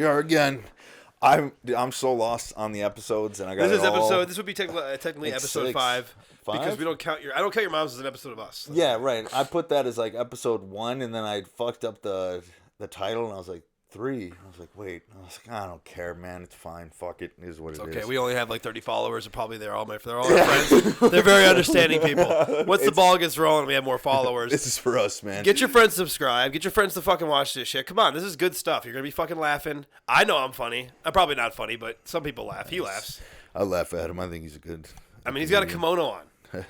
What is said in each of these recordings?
we are again. I'm so lost on the episodes, and I got This would be technically episode 5 because we don't count I don't count your mom's as an episode of us. Yeah, right. I put that as like episode 1, and then I fucked up the title, and I was like 3. I was like, wait. I was like, I don't care, man. It's fine. Fuck it. It is what it is. Okay, we only have like 30 followers, and probably they're all our friends. They're very understanding people. Once the ball gets rolling, we have more followers. This is for us, man. Get your friends to subscribe. Get your friends to fucking watch this shit. Come on, this is good stuff. You're gonna be fucking laughing. I know I'm funny. I'm probably not funny, but some people laugh. He laughs. I laugh at him. I think he's a good. I mean, he's got a kimono on.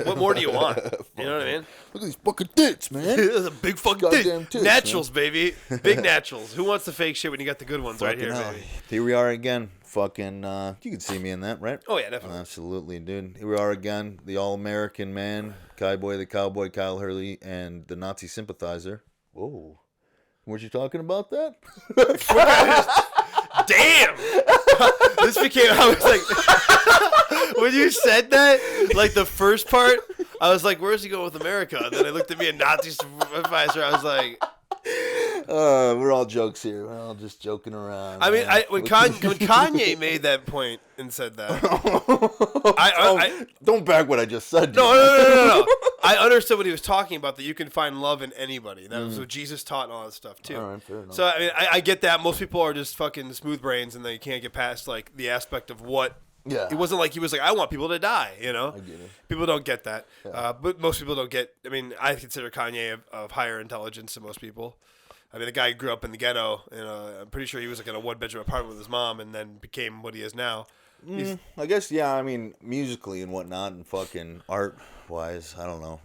What more do you want? You know what I mean? Look at these fucking tits, man. There's a big fucking tits. Naturals, man. Baby. Big naturals. Who wants the fake shit when you got the good ones fucking right here, baby? Here we are again. Fucking, you can see me in that, right? Oh, yeah, definitely. Absolutely, dude. Here we are again. The all-American man, KYboi the cowboy, Kyle Hurley, and the Nazi sympathizer. Whoa. Weren't you talking about that? Damn! This became, I was like, when you said that, like the first part, I was like, where's he going with America? And then I looked at me, a Nazi supervisor, I was like... we're all jokes here. We're all just joking around. I mean, when Kanye made that point and said that, I don't back what I just said. No. I understood what he was talking about, that you can find love in anybody. That was what Jesus taught and all that stuff, too. All right, fair enough. So, I mean, I get that. Most people are just fucking smooth brains, and they can't get past, like, the aspect of what... Yeah. It wasn't like he was like, I want people to die, you know? I get it. People don't get that. Yeah. But most people don't get... I mean, I consider Kanye of higher intelligence than most people. I mean, the guy grew up in the ghetto. I'm pretty sure he was like in a one-bedroom apartment with his mom and then became what he is now. I guess, yeah, I mean, musically and whatnot and fucking art-wise, I don't know.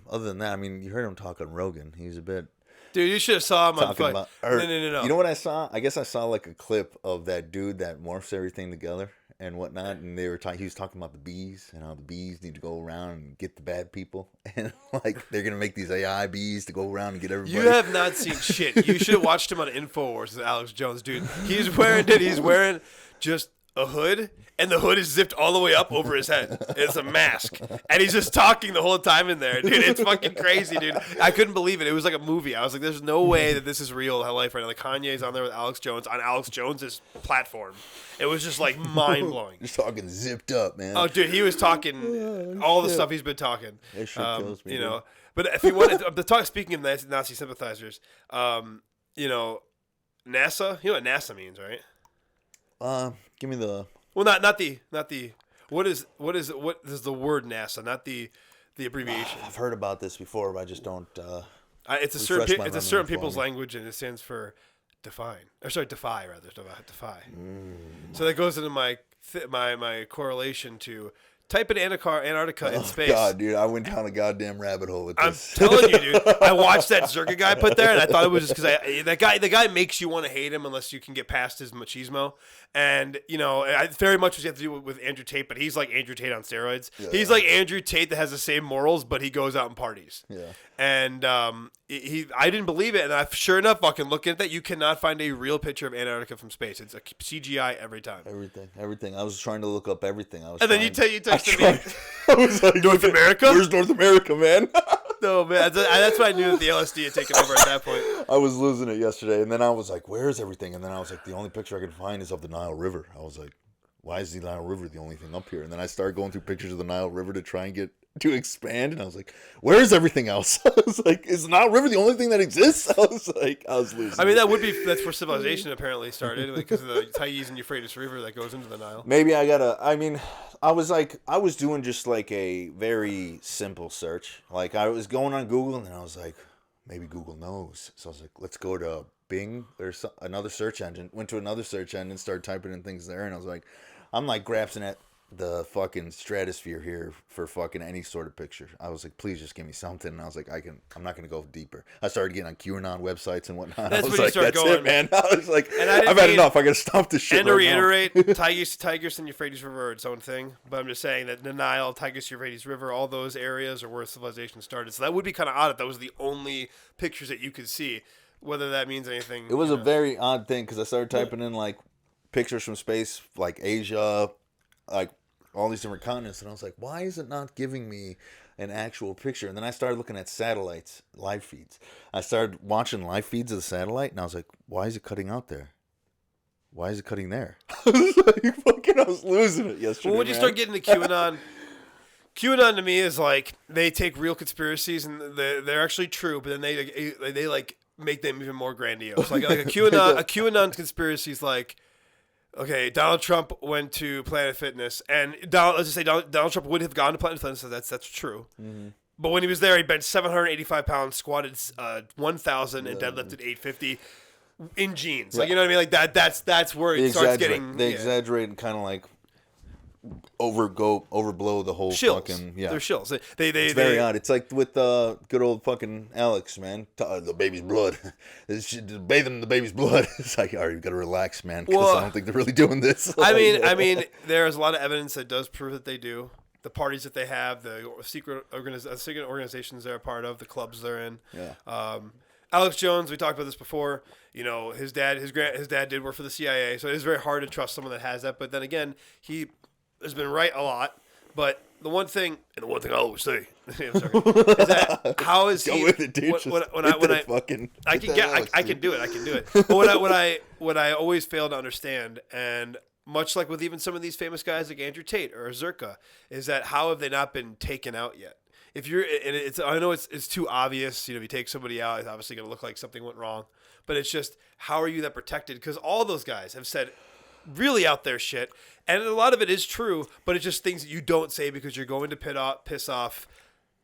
Other than that, I mean, you heard him talk on Rogan. He's a bit... Dude, you should have saw him on about, No. You know what I saw? I guess I saw like a clip of that dude that morphs everything together and whatnot, and he was talking about the bees and how the bees need to go around and get the bad people, and like they're gonna make these AI bees to go around and get everybody. You have not seen shit. You should have watched him on InfoWars with Alex Jones, dude. He's wearing just a hood, and the hood is zipped all the way up over his head. It's a mask, and he's just talking the whole time in there, dude. It's fucking crazy, dude. I couldn't believe it. It was like a movie. I was like, "There's no way that this is real life right now." Like Kanye's on there with Alex Jones on Alex Jones's platform. It was just like mind blowing. He's talking zipped up, man. Oh, dude, he was talking all the stuff he's been talking. That shit kills me, you know. But if you wanted to talk, speaking of Nazi sympathizers, you know, NASA. You know what NASA means, right? Give me the. Well, not the. What is the word NASA? Not the abbreviation. I've heard about this before, but I just don't. It's a certain people's language, and it stands for define. Or sorry, defy rather. Defy. So that goes into my correlation to. Type in Antarctica in space. God, dude, I went down a goddamn rabbit hole with this. I'm telling you, dude. I watched that Zerka guy put there, and I thought it was just because the guy makes you want to hate him unless you can get past his machismo. And you know, very much what you have to do with Andrew Tate, but he's like Andrew Tate on steroids. Yeah. He's like Andrew Tate that has the same morals, but he goes out and parties. Yeah. And I didn't believe it, and sure enough, fucking looking at that, you cannot find a real picture of Antarctica from space. It's a CGI every time. Everything. I was trying to look up everything. Then you texted me. I was like, North America? Where's North America, man? No, man. That's why I knew that the LSD had taken over at that point. I was losing it yesterday, and then I was like, where is everything? And then I was like, the only picture I can find is of the Nile River. I was like, why is the Nile River the only thing up here? And then I started going through pictures of the Nile River to try and get to expand, and I was like, where is everything else? I was like, is the Nile River the only thing that exists? I was losing I mean, that's where civilization apparently started, because of the Tigris and Euphrates River that goes into the Nile. Maybe I was doing just like a very simple search. Like I was going on Google, and then I was like, maybe Google knows. So I was like, let's go to Bing or another search engine. Went to another search engine, started typing in things there, and I was like, I'm like grasping at the fucking stratosphere here for fucking any sort of picture. I was like, please just give me something. And I was like, I'm not going to go deeper. I started getting on QAnon websites and whatnot. That's I was when like, you start that's going. It, man. I was like, I've had enough. I got to stop this shit. And to reiterate, Tigris and Euphrates River are its own thing. But I'm just saying that the Nile, Tigris, Euphrates River, all those areas are where civilization started. So that would be kind of odd if that was the only pictures that you could see. Whether that means anything. It was a very odd thing, because I started typing in like pictures from space, like Asia, like all these different continents, and I was like, why is it not giving me an actual picture? And then I started looking at satellites, live feeds. I started watching live feeds of the satellite, and I was like, why is it cutting out there? why is it cutting there? I was losing it yesterday. Well, when you start getting to QAnon, QAnon to me is like they take real conspiracies and they're actually true, but then they like make them even more grandiose. Like a QAnon conspiracy is like, okay, Donald Trump went to Planet Fitness, and let's just say Donald Trump would have gone to Planet Fitness. So that's true. Mm-hmm. But when he was there, he benched 785 pounds, squatted 1,000, and deadlifted 850 in jeans. Like, you know what I mean? Like that's where it starts getting. They exaggerate and kind of like overblow the whole shills. Fucking They're shills. It's very odd. It's like with good old fucking Alex, man. The baby's blood. Bathe in the baby's blood. It's like, all right, you got to relax, man. Because I don't think they're really doing this. I mean, there's a lot of evidence that does prove that they do. The parties that they have, the secret organizations they're a part of, the clubs they're in. Yeah. Alex Jones, we talked about this before. You know, his dad did work for the CIA, so it is very hard to trust someone that has that. But then again, he has been right a lot. But the one thing I always say, I'm sorry, is that how is he? Go with it, dude. I can do it. But what I always fail to understand, and much like with even some of these famous guys like Andrew Tate or Zerka, is that how have they not been taken out yet? If you're, and I know it's too obvious. You know, if you take somebody out, it's obviously going to look like something went wrong. But it's just, how are you that protected? Because all those guys have said really out there shit, and a lot of it is true. But it's just things that you don't say because you're going to piss off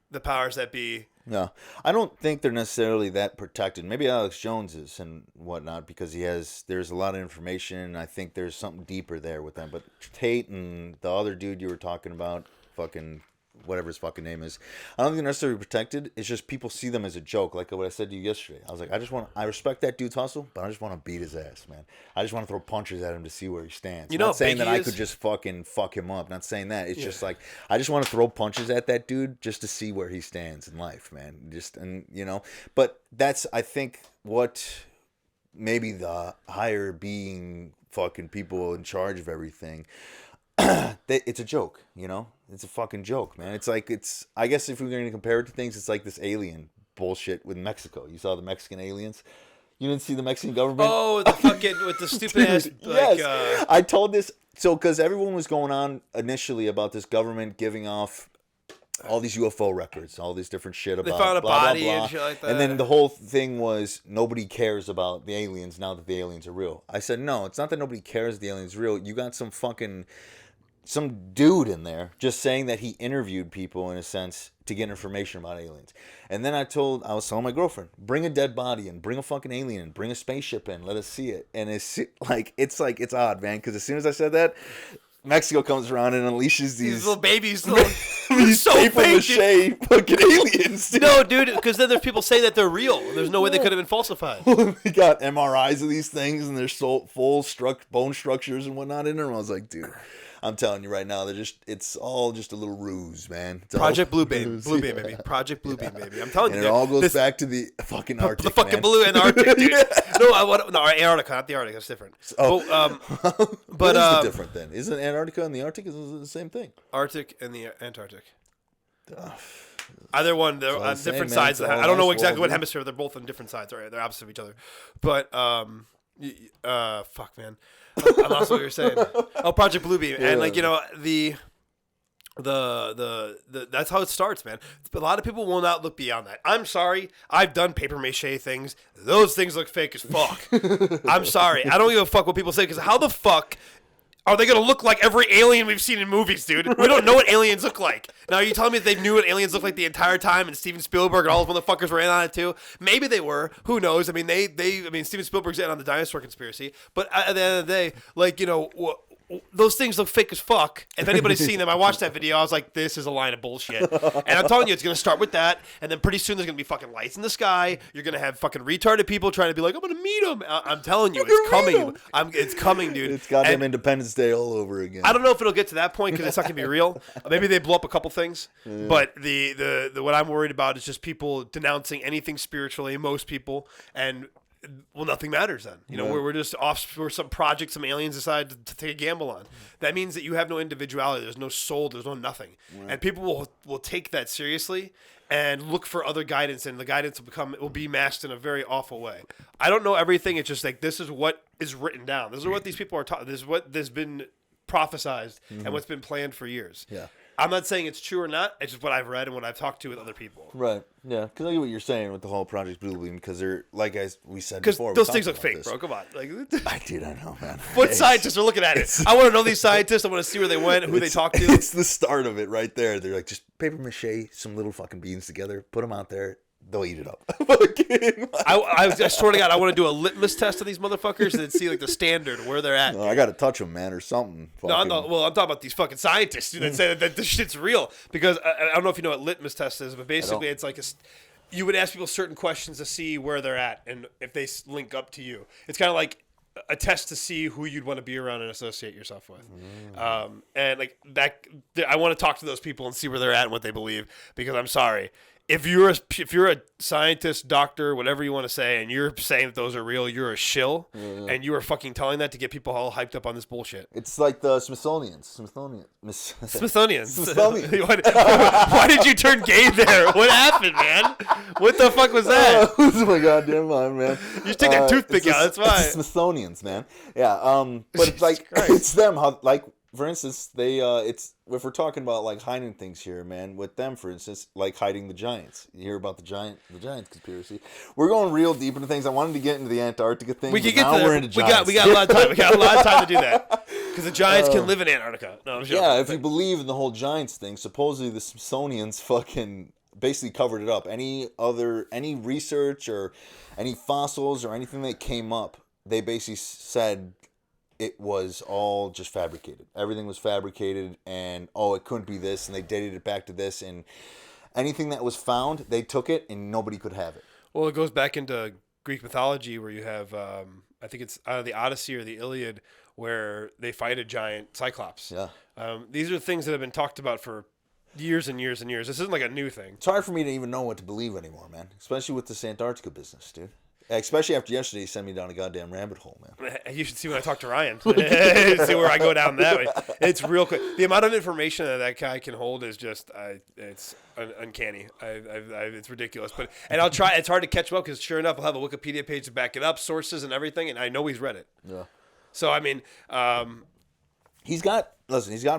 the powers that be. No, I don't think they're necessarily that protected. Maybe Alex Jones is and whatnot because there's a lot of information. I think there's something deeper there with them. But Tate and the other dude you were talking about, fucking whatever his fucking name is, I don't think they're necessarily protected. It's just people see them as a joke, like what I said to you yesterday. I was like, I respect that dude's hustle, but I just want to beat his ass, man. I just want to throw punches at him to see where he stands. Not saying that I could just fucking fuck him up. Not saying that. It's just like, I just want to throw punches at that dude just to see where he stands in life, man. But that's, I think, what maybe the higher being fucking people in charge of everything, it's a joke, you know? It's a fucking joke, man. It's like, I guess if we're going to compare it to things, it's like this alien bullshit with Mexico. You saw the Mexican aliens? You didn't see the Mexican government? Oh, the fucking, with the stupid ass, like, yes. I told this, because everyone was going on initially about this government giving off all these UFO records, all this different shit about they found a blah, body blah, blah. and shit like that. And then the whole thing was nobody cares about the aliens now that the aliens are real. I said, no, it's not that nobody cares the aliens are real. You got some dude in there just saying that he interviewed people in a sense to get information about aliens. And then I was telling my girlfriend, bring a dead body in, bring a fucking alien in, bring a spaceship in, let us see it. And it's odd, man, because as soon as I said that, Mexico comes around and unleashes these little babies, these so paper-mache fucking aliens. Dude. No, dude, because then there's people saying that they're real. There's no way they could have been falsified. They got MRIs of these things and there's full bone structures and whatnot in them. I was like, dude, I'm telling you right now, it's all just a little ruse, man. Project Bluebeam, baby. Project Bluebeam, baby. I'm telling you, and it all goes back to the fucking Arctic, the fucking man. blue and the Arctic, dude. No, Antarctica, not the Arctic. That's different. What is the different then? Isn't Antarctica and the Arctic the same thing? Arctic and the Antarctic. Either one, they're on different sides. I don't know exactly what hemisphere. They're both on different sides. Right, they're opposite of each other. But fuck, man. I lost what you were saying. Oh, Project Bluebeam, and like, you know, the that's how it starts, man. A lot of people will not look beyond that. I'm sorry, I've done paper mache things. Those things look fake as fuck. I'm sorry, I don't give a fuck what people say, because how the fuck are they gonna look like every alien we've seen in movies, dude? We don't know what aliens look like. Now, are you telling me that they knew what aliens looked like the entire time, and Steven Spielberg and all those motherfuckers were in on it too? Maybe they were. Who knows? I mean, Steven Spielberg's in on the dinosaur conspiracy. But at the end of the day, like, you know, those things look fake as fuck. If anybody's seen them, I watched that video. I was like, this is a line of bullshit. And I'm telling you, it's going to start with that. And then pretty soon there's going to be fucking lights in the sky. You're going to have fucking retarded people trying to be like, I'm going to meet him. I'm telling you, it's coming. It's coming, dude. It's goddamn Independence Day all over again. I don't know if it'll get to that point because it's not going to be real. Maybe they blow up a couple things. Yeah. But the what I'm worried about is just people denouncing anything spiritually, most people. And well, nothing matters then. You know, we're just off. We're some project some aliens decide to take a gamble on. That means that you have no individuality. There's no soul. There's no nothing. Right. And people will take that seriously and look for other guidance, and the guidance will be masked in a very awful way. I don't know everything. It's just like this is what is written down. This is what these people are taught. This is what has been prophesized and what's been planned for years. Yeah. I'm not saying it's true or not. It's just what I've read and what I've talked to with other people. Right. Yeah. Because I get what you're saying with the whole Project Blue Beam. Because they're, like we said before. Because those things look fake, bro. Come on. Like, I know, man. What scientists are looking at it? I want to know these scientists. I want to see where they went, who they talked to. It's the start of it right there. They're like, just paper mache, some little fucking beans together, put them out there. They'll eat it up. I swear to God, I want to do a litmus test of these motherfuckers and see like the standard where they're at. No, I got to touch them, man, or something. No, I'm talking about these fucking scientists that say that this shit's real. Because I don't know if you know what litmus test is, but basically it's like you would ask people certain questions to see where they're at and if they link up to you. It's kind of like a test to see who you'd want to be around and associate yourself with. And like that, I want to talk to those people and see where they're at and what they believe. Because I'm sorry. If you're a scientist, doctor, whatever you want to say, and you're saying that those are real, you're a shill, and you are fucking telling that to get people all hyped up on this bullshit. It's like the Smithsonians. Smithsonians. Why did you turn gay there? What happened, man? What the fuck was that? Oh my goddamn mind, man. You just take that toothpick out. That's why. It's Smithsonians, man. Yeah. But it's like it's them. How like. For instance, it's if we're talking about like hiding things here, man. With them, for instance, like hiding the giants. You hear about the giants conspiracy. We're going real deep into things. I wanted to get into the Antarctica thing. We can get now there. We're into giants. We got a lot of time. We got a lot of time to do that because the giants can live in Antarctica. No, I'm joking. Yeah, if you believe in the whole giants thing, supposedly the Smithsonian's fucking basically covered it up. Any research or any fossils or anything that came up, they basically said. It was all just fabricated. Everything was fabricated, and it couldn't be this, and they dated it back to this, and anything that was found, they took it, and nobody could have it. Well, it goes back into Greek mythology, where you have, I think it's out of the Odyssey or the Iliad, where they fight a giant cyclops. Yeah. These are things that have been talked about for years and years and years. This isn't like a new thing. It's hard for me to even know what to believe anymore, man, especially with this Antarctica business, dude. Especially after yesterday, you sent me down a goddamn rabbit hole, man. You should see when I talk to Ryan. See where I go down that way. It's real quick. The amount of information that guy can hold is just, it's uncanny. It's ridiculous. And I'll try. It's hard to catch him up because sure enough, I'll have a Wikipedia page to back it up, sources and everything, and I know he's read it. Yeah. So I mean, he's got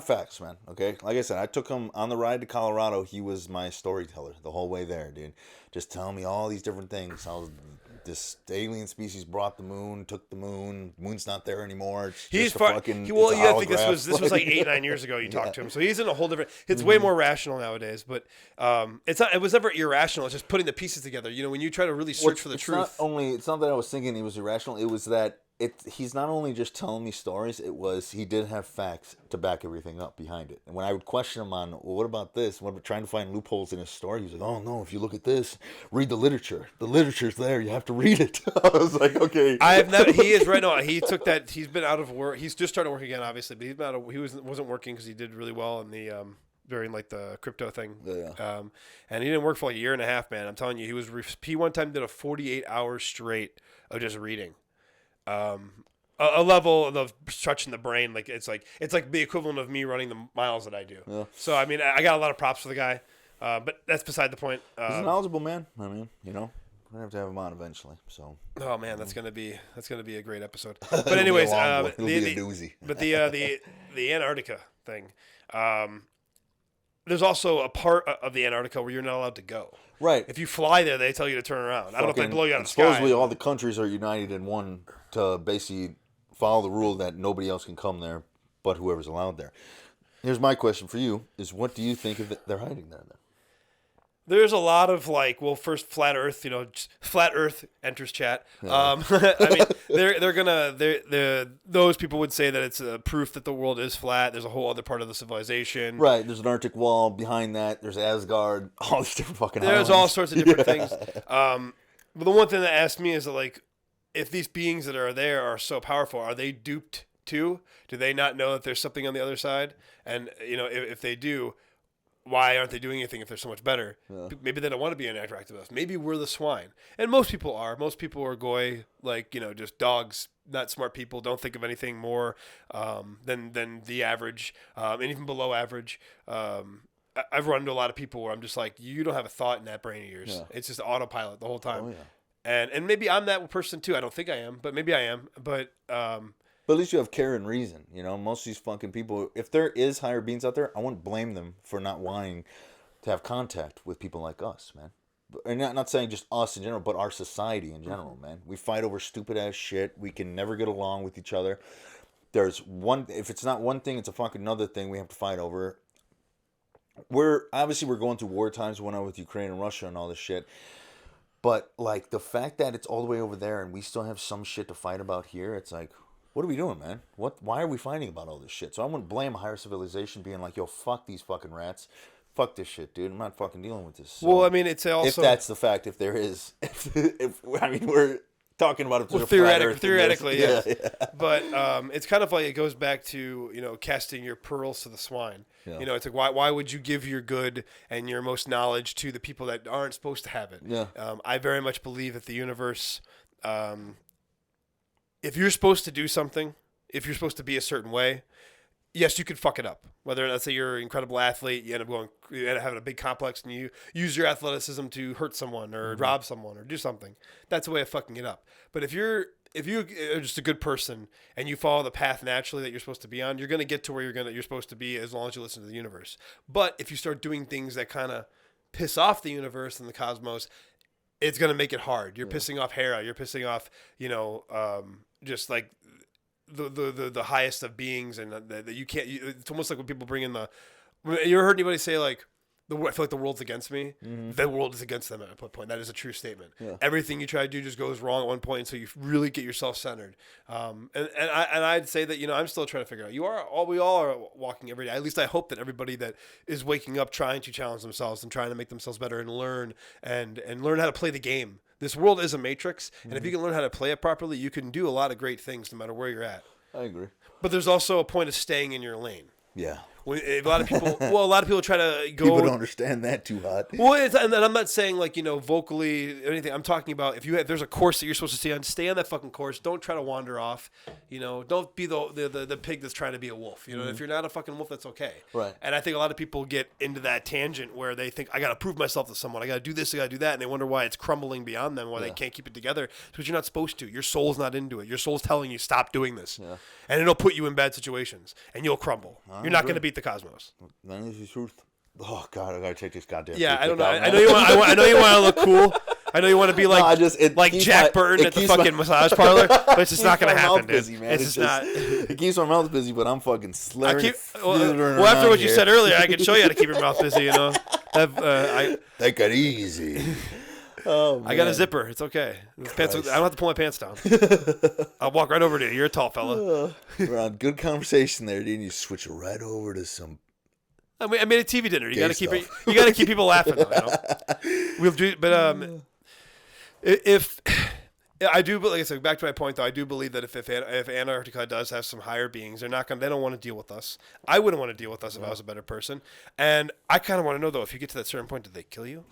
facts, man. Okay, like I said, I took him on the ride to Colorado. He was my storyteller the whole way there, dude. Just telling me all these different things. How this alien species brought the moon, took the moon. Moon's not there anymore. He's far. I think this was like 8-9 years ago. You talked to him, so he's in a whole different. It's way more rational nowadays, but it's not. It was never irrational. It's just putting the pieces together. You know, when you try to really search for the truth. It's not that I was thinking he was irrational. It was that. He's not only just telling me stories, he did have facts to back everything up behind it. And when I would question him on, well, what about this? What about trying to find loopholes in his story? He was like, oh, no, if you look at this, read the literature. The literature's there. You have to read it. I was like, okay. He is right now. He took that. He's been out of work. He's just started work again, obviously, but he wasn't working because he did really well in the during like the crypto thing. Yeah. And he didn't work for like a year and a half, man. I'm telling you, he one time did a 48 hours straight of just reading. A level of stretching the brain, like it's like the equivalent of me running the miles that I do. Yeah. So I mean, I got a lot of props for the guy, but that's beside the point. He's a knowledgeable man. I mean, you know, we're gonna have to have him on eventually. So. Oh man, that's gonna be a great episode. But anyways, it'll be a doozy. But the Antarctica thing. There's also a part of the Antarctica where you're not allowed to go. Right. If you fly there, they tell you to turn around. I don't know if they blow you out of the sky. Supposedly all the countries are united in one to basically follow the rule that nobody else can come there but whoever's allowed there. Here's my question for you, is what do you think of they're hiding there then? There's a lot of like, well, first flat Earth, you know, flat Earth enters chat. Yeah. I mean, those people would say that it's a proof that the world is flat. There's a whole other part of the civilization. Right. There's an Arctic wall behind that. There's Asgard. All these different fucking There's islands. all sorts of different things. But the one thing that asked me is that, like, if these beings that are there are so powerful, are they duped too? Do they not know that there's something on the other side? And, you know, if they do, why aren't they doing anything if they're so much better? Yeah. Maybe they don't want to be interactive with us. Maybe we're the swine. And most people are. Most people are goy, like, just dogs, not smart people, don't think of anything more than the average, and even below average. I've run into a lot of people where I'm just like, you don't have a thought in that brain of yours. Yeah. It's just autopilot the whole time. Oh, yeah. And maybe I'm that person too. I don't think I am, but maybe I am. But at least you have care and reason. Most of these fucking people, if there is higher beings out there, I wouldn't blame them for not wanting to have contact with people like us, man. And not saying just us in general, but our society in general, man. We fight over stupid ass shit. We can never get along with each other. If it's not one thing, it's a fucking another thing we have to fight over. We're going through war times, went on with Ukraine and Russia and all this shit. But like the fact that it's all the way over there and we still have some shit to fight about here, it's like, what are we doing, man? Why are we fighting about all this shit? So I wouldn't blame a higher civilization being like, yo, fuck these fucking rats. Fuck this shit, dude. I'm not fucking dealing with this. So well, I mean, it's also... If that's the fact, if there is... we're talking about it. Well, theoretically, yes. Yeah. But it's kind of like it goes back to, casting your pearls to the swine. Yeah. It's like, why would you give your good and your most knowledge to the people that aren't supposed to have it? Yeah. I very much believe that the universe... if you're supposed to do something, if you're supposed to be a certain way, yes, you could fuck it up. Whether, let's say, you're an incredible athlete, you end up having a big complex, and you use your athleticism to hurt someone or rob someone or do something. That's a way of fucking it up. But if you are just a good person and you follow the path naturally that you're supposed to be on, you're going to get to where you're supposed to be as long as you listen to the universe. But if you start doing things that kind of piss off the universe and the cosmos, it's going to make it hard. You're pissing off Hera. You're pissing off, just like the highest of beings, and that you can't. It's almost like when people bring in you ever heard anybody say like, I feel like the world's against me. Mm-hmm. The world is against them at one point. That is a true statement. Yeah. Everything you try to do just goes wrong at one point until you really get yourself centered. And I'd say that I'm still trying to figure out. We all are walking every day. At least I hope that everybody that is waking up trying to challenge themselves and trying to make themselves better and learn and learn how to play the game. This world is a matrix, and if you can learn how to play it properly, you can do a lot of great things no matter where you're at. I agree. But there's also a point of staying in your lane. Yeah. A lot of people try to go. People don't understand that too hot. Well, and I'm not saying like vocally anything. I'm talking about if there's a course that you're supposed to stay on that fucking course. Don't try to wander off. Don't be the pig that's trying to be a wolf. If you're not a fucking wolf, that's okay. Right. And I think a lot of people get into that tangent where they think I got to prove myself to someone. I got to do this. I got to do that, and they wonder why it's crumbling beyond them. Why they can't keep it together. It's because you're not supposed to. Your soul's not into it. Your soul's telling you stop doing this, and it'll put you in bad situations, and you'll crumble. You're not going to beat the cosmos. That is the truth. Oh God, I gotta take this goddamn. Yeah, I don't know. I know you want. I know you want to look cool. I know you want to be like Jack Burton at the fucking massage parlor, but it's just not gonna happen, dude. Busy, man. It's just not. It keeps my mouth busy, but I'm fucking slurring. Well, after what you said earlier, I can show you how to keep your mouth busy. Take it easy. Oh, I got a zipper. It's okay. I don't have to pull my pants down. I'll walk right over to you. You're a tall fella. We're on good conversation there, dude. You switch right over to some. I made a TV dinner. You got to keep people laughing, though. We'll do, but if I do, but like I said, back to my point though, I do believe that if Antarctica does have some higher beings, they don't want to deal with us. I wouldn't want to deal with us if I was a better person. And I kind of want to know though, if you get to that certain point, did they kill you?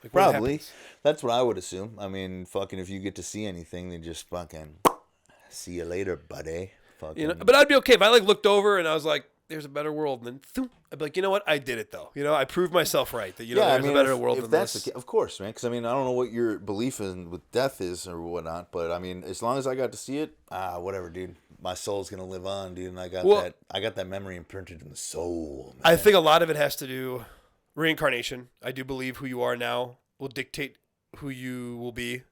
Like, probably. That's what I would assume. I mean, fucking, if you get to see anything, they just fucking see you later, buddy. Fucking. But I'd be okay if I looked over and I was like, "There's a better world," and then I'd be like, "You know what? I did it though. I proved myself right that there's a better world than this." Of course, man. Because I don't know what your belief with death is or whatnot, but I mean, as long as I got to see it, whatever, dude. My soul's gonna live on, dude, and I got that memory imprinted in the soul. Man. I think a lot of it has to do reincarnation. I do believe who you are now will dictate who you will be.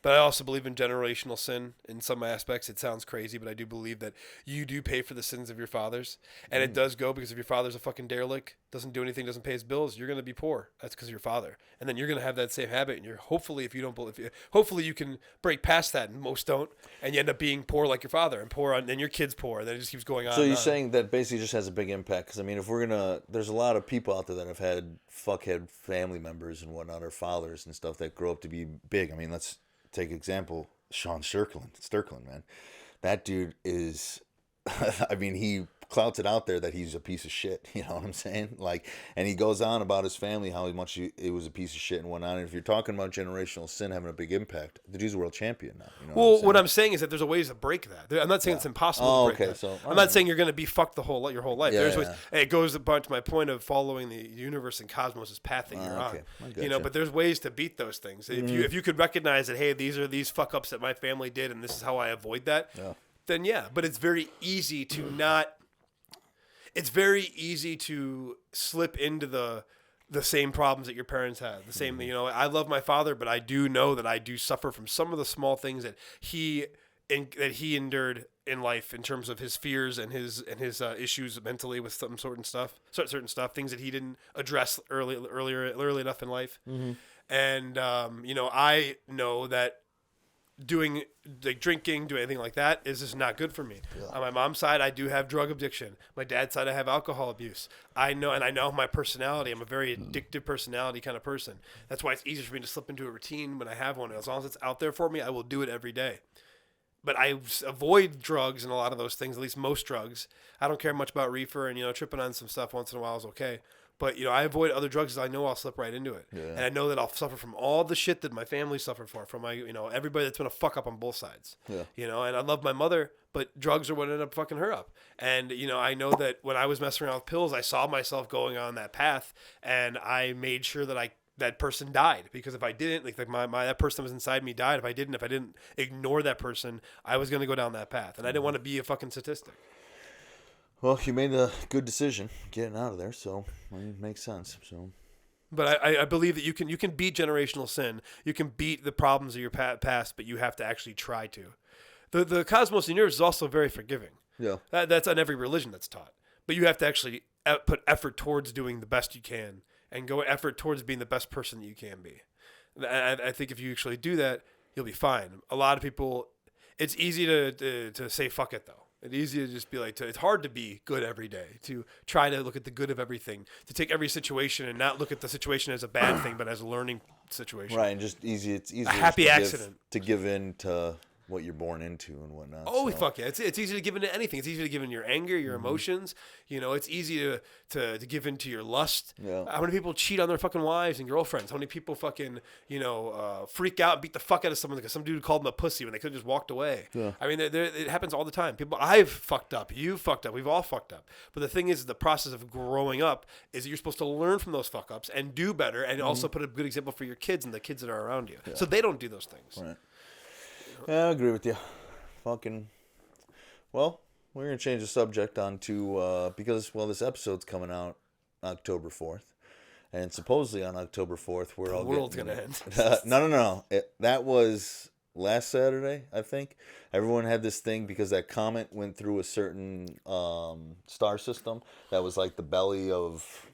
But I also believe in generational sin in some aspects. It sounds crazy, but I do believe that you do pay for the sins of your fathers. And it does go because if your father's a fucking derelict, doesn't do anything, doesn't pay his bills, you're going to be poor. That's because of your father. And then you're going to have that same habit. And hopefully you can break past that, and most don't. And you end up being poor like your father and then your kid's poor. And then it just keeps going on. So you're saying that basically just has a big impact. Because if we're going to, there's a lot of people out there that have had fuckhead family members and whatnot, or fathers and stuff that grow up to be big. Let's take example, Sean Sterkland, man. That dude is, he clouts it out there that he's a piece of shit. You know what I'm saying? Like, and he goes on about his family, how much he was a piece of shit and whatnot. And if you're talking about generational sin having a big impact, the dude's a world champion now. You know what I'm saying is that there's a ways to break that. I'm not saying it's impossible to break that. So, I'm not saying you're going to be fucked your whole life. Yeah, There's ways, and it goes to my point of following the universe and cosmos' path that you're on. You know, but there's ways to beat those things. If you could recognize that, hey, these are these fuck ups that my family did, and this is how I avoid that. Then yeah, but it's very easy to not. It's very easy to slip into the same problems that your parents had. The same, you know. I love my father, but I do know that I do suffer from some of the small things that he endured in life in terms of his fears and his issues mentally with certain stuff, things that he didn't address early enough in life. And you know, I know that doing like drinking, doing anything like that is just not good for me. On my mom's side, I do have drug addiction. My dad's side, I have alcohol abuse. I know my personality. I'm a very addictive personality kind of person. That's why it's easier for me to slip into a routine when I have one. As long as it's out there for me, I will do it every day. But I avoid drugs and a lot of those things, at least most drugs. I don't care much about reefer, and, you know, tripping on some stuff once in a while is okay. But, you know, I avoid other drugs because I know I'll slip right into it. And I know that I'll suffer from all the shit that my family suffered from my, you know, everybody that's been a fuck up on both sides. You know, and I love my mother, but drugs are what ended up fucking her up. And, you know, I know that when I was messing around with pills, I saw myself going on that path, and I made sure that that person died, because if I didn't, like that person that was inside me died. If I didn't ignore that person, I was going to go down that path, and I didn't want to be a fucking statistic. Well, you made a good decision getting out of there, so it makes sense. So, but I believe that you can beat generational sin. You can beat the problems of your past, but you have to actually try to. The cosmos in yours is also very forgiving. Yeah, that's on every religion that's taught. But you have to actually put effort towards doing the best you can, and go effort towards being the best person that you can be. I think if you actually do that, you'll be fine. A lot of people, it's easy to say fuck it though. It's easy to just be like, it's hard to be good every day, to try to look at the good of everything, to take every situation and not look at the situation as a bad thing, but as a learning situation. Right, and just easy. It's easy. A happy accident. To give in to what you're born into and whatnot. Oh, so. Fuck yeah. It's easy to give in to anything. It's easy to give in to your anger, your emotions. You know, it's easy to give in to your lust. Yeah. How many people cheat on their fucking wives and girlfriends? How many people fucking, you know, freak out and beat the fuck out of someone because some dude called them a pussy when they could have just walked away? Yeah. I mean, it happens all the time. I've fucked up. You've fucked up. We've all fucked up. But the thing is, the process of growing up is that you're supposed to learn from those fuck ups and do better, and also put a good example for your kids and the kids that are around you. Yeah. So they don't do those things. Right. Yeah, I agree with you. Well, we're going to change the subject onto, because, this episode's coming out October 4th. And supposedly on October 4th, we're all world's going to end. No. That was last Saturday, I think. Everyone had this thing because that comet went through a certain star system that was like the belly of,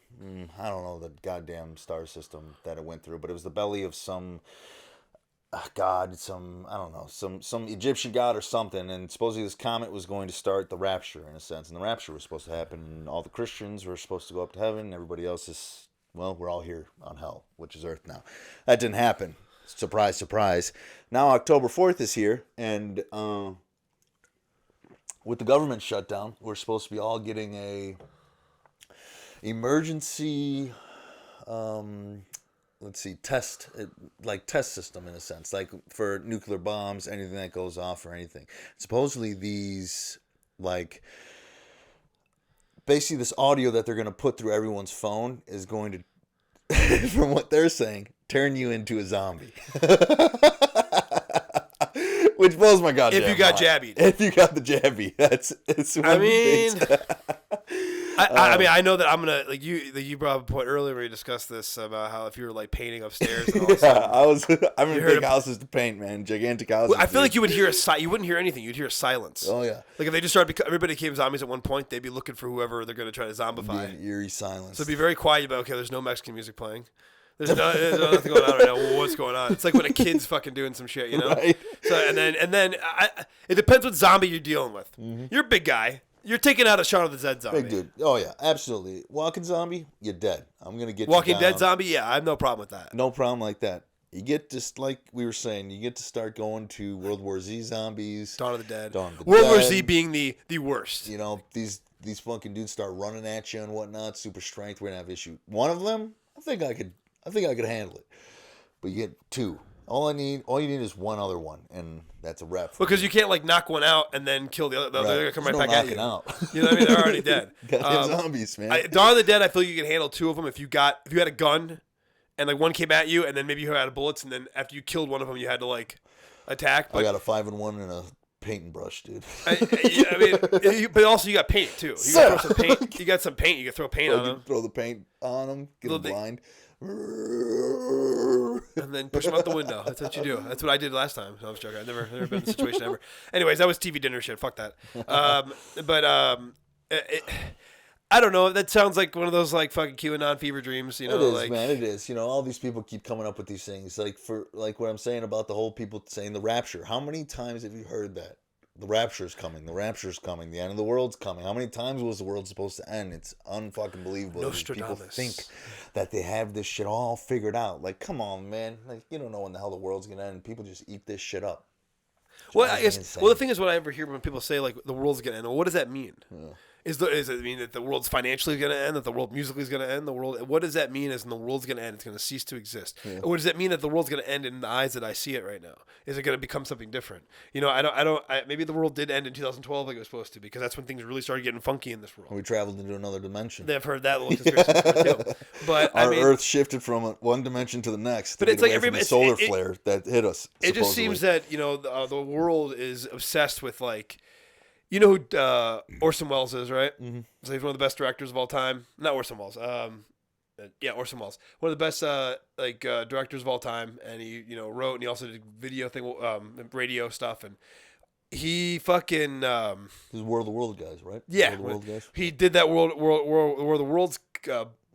I don't know the goddamn star system that it went through, but it was the belly of some... God, I don't know, some Egyptian god or something, and supposedly this comet was going to start the rapture in a sense, and the rapture was supposed to happen, and all the Christians were supposed to go up to heaven, and everybody else is, we're all here on hell, which is earth now. That didn't happen. Surprise, surprise. Now October 4th is here, and with the government shutdown, we're supposed to be all getting a emergency test system in a sense, like for nuclear bombs, anything that goes off or anything. Supposedly these, basically this audio that they're going to put through everyone's phone is going to, from what they're saying, turn you into a zombie. Which blows my goddamn mind. If you got jabbied. If you got the jabby. It's one of the things. I mean, I know that I'm gonna you brought up a point earlier where you discussed this about how if you were painting upstairs and all I'm in big houses to paint, man, gigantic houses. I feel like you would hear you wouldn't hear anything. You'd hear a silence. Oh yeah. Like if they just started, everybody became zombies at one point, they'd be looking for whoever they're gonna try to zombify. An eerie silence. So it'd be very quiet. You'd be okay. There's no Mexican music playing. There's nothing going on right now. Well, what's going on? It's like when a kid's fucking doing some shit, you know. Right. So and then it depends what zombie you're dealing with. Mm-hmm. You're a big guy. You're taking out a Shaun of the Dead zombie. Big dude. Oh, yeah. Absolutely. Walking zombie, you're dead. I'm going to get Walking you down. Dead zombie, yeah. I have no problem with that. No problem like that. You get just like we were saying, you get to start going to World War Z zombies, Dawn of the Dead. World War Z being the worst. You know, these fucking dudes start running at you and whatnot, super strength. We're gonna have issue. One of them, I think I could handle it. But you get two. All you need is one other one, and that's a wrap. Because you can't like knock one out and then kill the other. They're gonna come right back at you. Out. You know what I mean? They're already dead. Zombies, man. Dawn of the Dead, I feel you can handle two of them if you had a gun, and like one came at you, and then maybe you had bullets, and then after you killed one of them, you had to like attack. But I got a 5-in-1 and a painting brush, dude. But also you got paint too. You got throw some paint. You got some paint. You can throw paint on them. Throw the paint on them. Get them blind. And then push them out the window. That's what you do. That's what I did last time. No, I was joking. I've never been in the situation ever. Anyways, that was TV dinner shit. Fuck that. I don't know. That sounds like one of those like fucking QAnon fever dreams. You know, it is, like, man. It is. You know, all these people keep coming up with these things. Like what I'm saying about the whole people saying the rapture. How many times have you heard that? The rapture's coming. The rapture's coming. The end of the world's coming. How many times was the world supposed to end? It's unfucking believable. People think that they have this shit all figured out. Like, come on, man. Like, you don't know when the hell the world's gonna end. People just eat this shit up. Well, I guess. Insane. Well, the thing is, what I ever hear when people say like the world's gonna end. Well, what does that mean? Yeah. Does it mean that the world's financially going to end, that the world musically is going to end? What does that mean as in the world's going to end? It's going to cease to exist. Yeah. Or what does that mean that the world's going to end in the eyes that I see it right now? Is it going to become something different? You know, maybe the world did end in 2012 like it was supposed to, because that's when things really started getting funky in this world. We traveled into another dimension. I've heard that little conspiracy too. But our Earth shifted from one dimension to the next. But it's like every solar flare that hit us. It just seems that, you know, the world is obsessed with like. You know who Orson Welles is, right? Mm-hmm. So he's one of the best directors of all time. Not Orson Welles. Orson Welles. One of the best directors of all time. And he, you know, wrote, and he also did radio stuff. And he fucking... This is War of the World guys, right? Yeah. War of the World guys? He did that War of the World's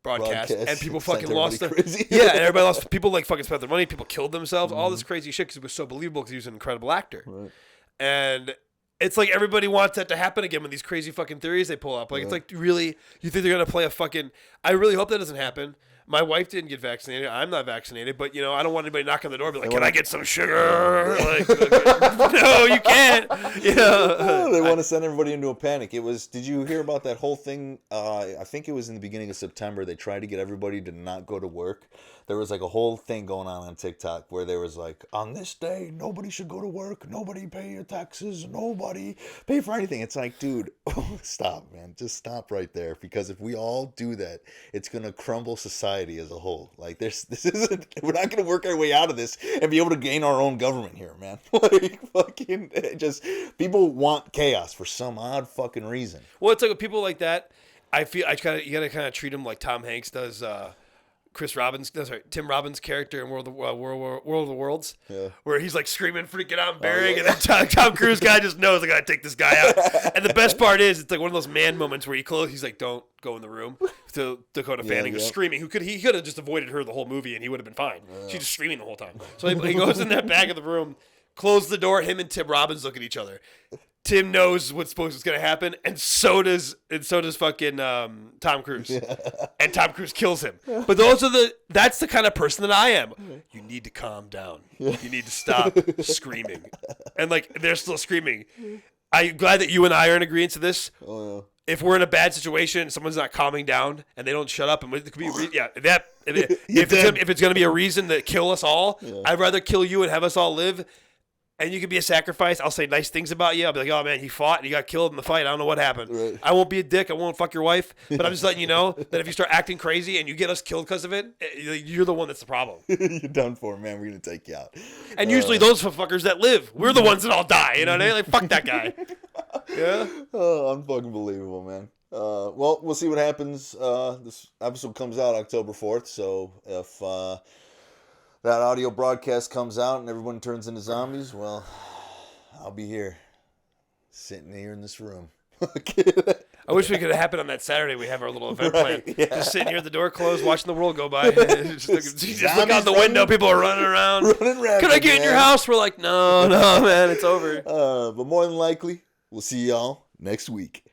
broadcast, and people fucking lost their... Crazy. Yeah, and everybody lost... People like fucking spent their money. People killed themselves. All this crazy shit because it was so believable because he was an incredible actor. Right. And... It's like everybody wants that to happen again with these crazy fucking theories they pull up. Like, It's like, really, you think they're going to play a fucking... I really hope that doesn't happen. My wife didn't get vaccinated. I'm not vaccinated. But, you know, I don't want anybody knocking on the door and be like, can I get some sugar? Like, no, you can't. You know? They want to send everybody into a panic. Did you hear about that whole thing? I think it was in the beginning of September. They tried to get everybody to not go to work. There was like a whole thing going on TikTok where there was like, on this day, nobody should go to work. Nobody pay your taxes. Nobody pay for anything. It's like, dude, stop, man. Just stop right there. Because if we all do that, it's going to crumble society as a whole. Like, we're not going to work our way out of this and be able to gain our own government here, man. Like, fucking, people want chaos for some odd fucking reason. Well, it's like with people like that, I feel you got to kind of treat them like Tom Hanks does, Tim Robbins' character in World of the Worlds, where he's like screaming, freaking out, and burying, and then Tom Cruise guy just knows I gotta take this guy out. And the best part is, it's like one of those man moments where he's like, "Don't go in the room." To Dakota Fanning was screaming. He could have just avoided her the whole movie, and he would have been fine. She's just screaming the whole time. So he goes in that back of the room, closes the door. Him and Tim Robbins look at each other. Tim knows what's going to happen, and so does fucking Tom Cruise. Yeah. And Tom Cruise kills him. But that's the kind of person that I am. You need to calm down. You need to stop screaming. And like they're still screaming. I'm glad that you and I are in agreement to this. Oh, yeah. If we're in a bad situation and someone's not calming down and they don't shut up, and it could be if it's going to be a reason to kill us all, I'd rather kill you and have us all live. And you could be a sacrifice. I'll say nice things about you. I'll be like, oh, man, he fought and he got killed in the fight. I don't know what happened. Right. I won't be a dick. I won't fuck your wife. But I'm just letting you know that if you start acting crazy and you get us killed because of it, you're the one that's the problem. You're done for, man. We're going to take you out. And usually those fuckers that live, we're the ones that all die. You know what I mean? Like, fuck that guy. Yeah? Oh, unfucking believable, man. Well, we'll see what happens. This episode comes out October 4th. So if... that audio broadcast comes out and everyone turns into zombies, well, I'll be here, sitting here in this room. I wish we could have happened on that Saturday. We have our little event planned. Yeah. Just sitting here at the door closed, watching the world go by. just look out the window. People are running around. Can I get in your house? We're like, no, man, it's over. But more than likely, we'll see y'all next week.